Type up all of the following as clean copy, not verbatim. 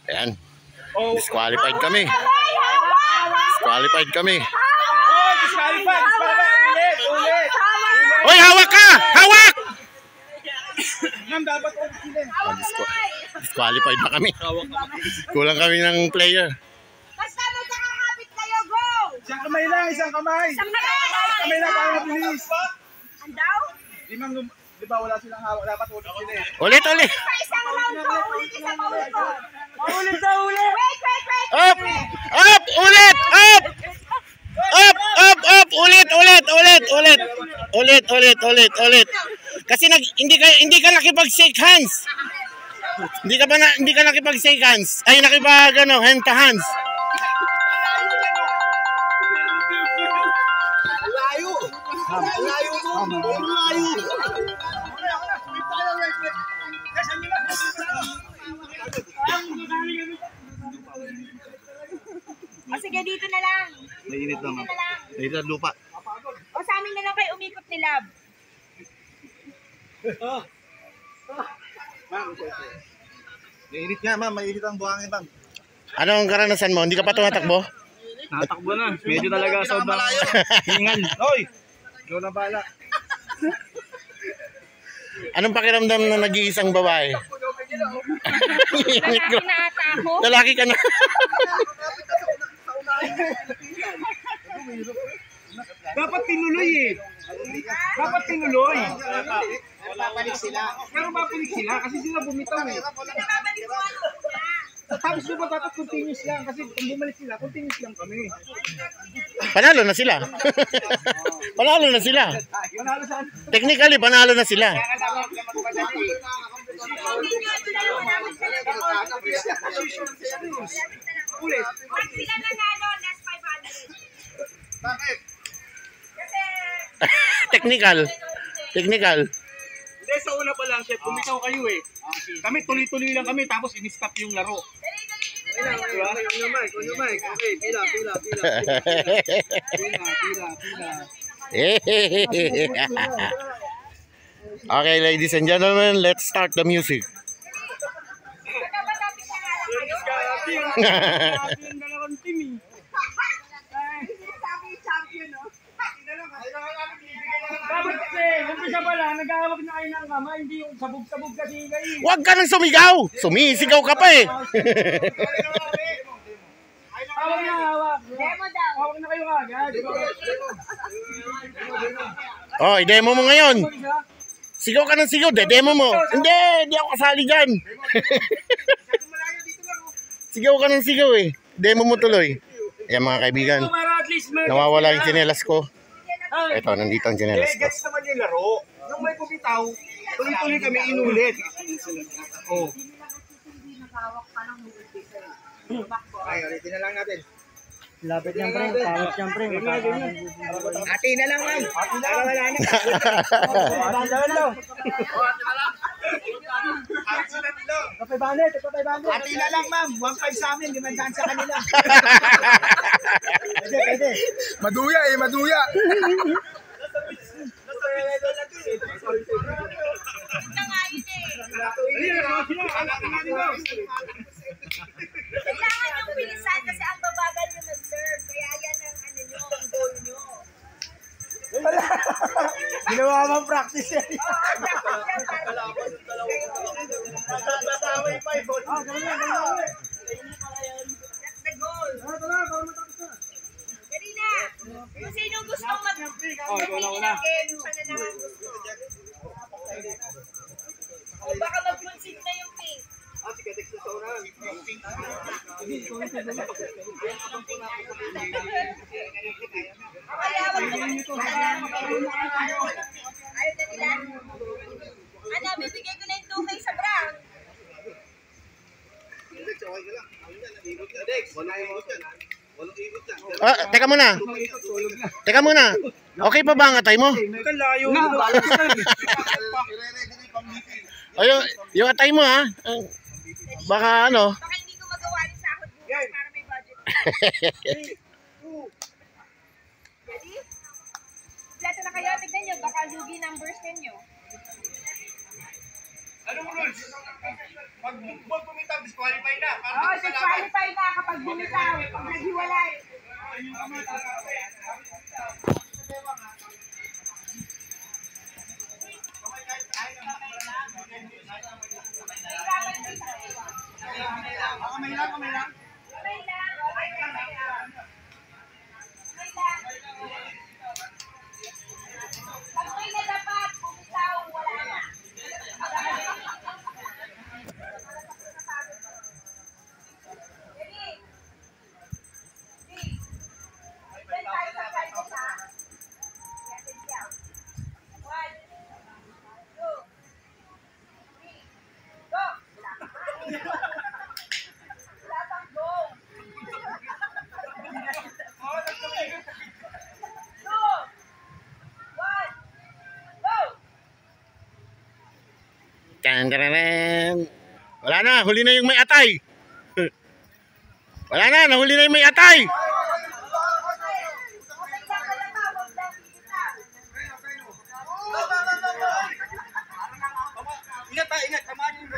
Ayan. Disqualified kami. Disqualified kami. Oh, disqualified. Ulit. Hoy, hawak ka! Hawak! Ma'am, dapat ulit sila. Disqualified na kami. Kulang kami ng player. Basta magkakakapit kayo, go! Isang kamay lang, isang kamay. Isang kamay Lang para mabilis. Andaw? Di ma'am, di ba wala silang hawak, dapat ulit sila eh. Ulit. Sa isang round ko, ulit isa pa ulit ko. Ulit na ulit. Wait! Up! Ulit! Up! Ulit. Kasi hindi ka nakipag-shake hands. Hindi ka nakipag-shake hands. Ay, hand to hands. Layo. Sige, dito na lang. Mainit na, ma'am. Mainit na lupa. O sa amin na lang kayo umikot ni Lab. Mainit nga ma'am, mainit ang buhangin ma'am. Ano ang karanasan mo? Hindi ka pa tumatakbo? Natakbo na. Medyo talaga sobrang hingal. Hoy! Ikaw na bala. Anong pakiramdam na nag-iisang babae? Lalaki na ata ako. Lalaki ka na. Dapat tinuloy eh. Dapat tinuloy. Pero babalik sila kasi sila bumitaw eh. Pinababalik ko ano na. Tapos diba dapat continuous lang kasi kung bumalik sila, continuous lang kami. Panalo na sila. Panalo na sila. Manalo saan? Technically, panalo na sila. Ulit. Pag sila nanalo, last 500. Bakit? Kasi... Technical. Hindi, sa una pa lang, chef, kumitaw kayo eh. Kami tuloy-tuloy lang kami, tapos in-stop yung laro. Diba? Kunya mic. Okay, pila. Okay, ladies and gentlemen, let's start the music. Yung dalawang team eh. Sabi yung champion, no? Dapat kasi, umpisa pa lang, nag-aawag na kayo ng kamay, hindi yung sabog-sabog kasi kayo. Huwag ka nang sumigaw! Sumisigaw ka pa eh! Hawak na hawak. Demo daw. Hawak na kayo agad. Oh, i-demo mo ngayon! Sigaw ka ng sigaw, demo mo! Hindi ako kasali dyan! Sigaw ka ng sigaw eh! Demo mo tuloy! Ayan mga kaibigan, Para at least may... nawawala yung tsinelas ko. Ito, nandito ang tsinelas ko. Gets naman yung laro. Nung may kumitaw, tuloy-tuloy kami inulit. Oh. Ay, ulitin na lang natin. Lapit niyang pre. Pangit niyang pre. Ati na lang, ma'am. Ati na lang. Wala na. Ati na lang, ma'am. 1.5 sa amin. 500 sa kanila. Pwede. Maduya. Ito nga yun eh. Kailangan yung bilisan kasi ang babagal nyo nag-serve. Kaya yan ang ano nyo, ang goal nyo. Ginawa mong practice yan. That's the goal. Dali na. Kung sino gustong mag-game, pananahan gusto. O baka mag-concede na yung pink. Ayaw na nila. Ano, bibigay ko na yung 2K sa brown. Teka muna. Okay pa ba ang atay mo? Kalayo. O, yung atay mo ha. Baka ano. Baka hindi ko magawa rin sa akot bukas para may budget. Ready? Plato na kayo. Tignan nyo. Baka lugi numbers ninyo. Anong rules? Pag bumitaw, disqualify na. Oo, disqualify na kapag bumitaw. Pag naghiwalay. Kamay lang. Pag may na dapat, bumitaw, wala na. Tandararan. Wala na, huli na yung may atay. Wala na, nahuli na yung may atay. Ingat. Tamaan yung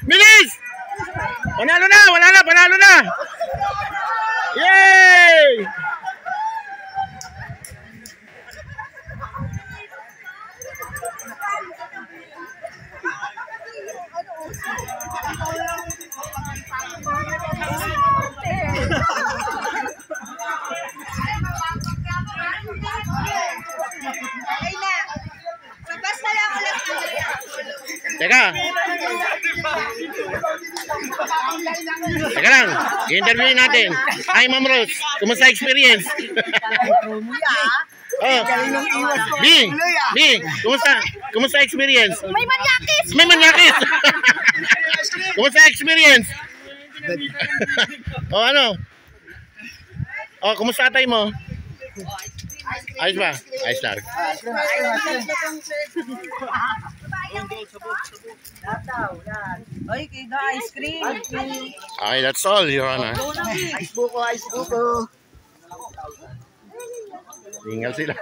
Bilis! Panalo na, panalo na. Yay! Okay na. So, basta lang ulit. Teka lang, i-interview natin. Hi, Ma'am Rose. Kumusta experience? Oh, kumusta experience? May manyakis! May manyakis! Kumusta experience? O ano? O, kumusta atay mo? Ayos ba? Ayos lang. Oy, kaya ice cream. Okay, that's all, Your Honor. Ice buko. Tinggal sila.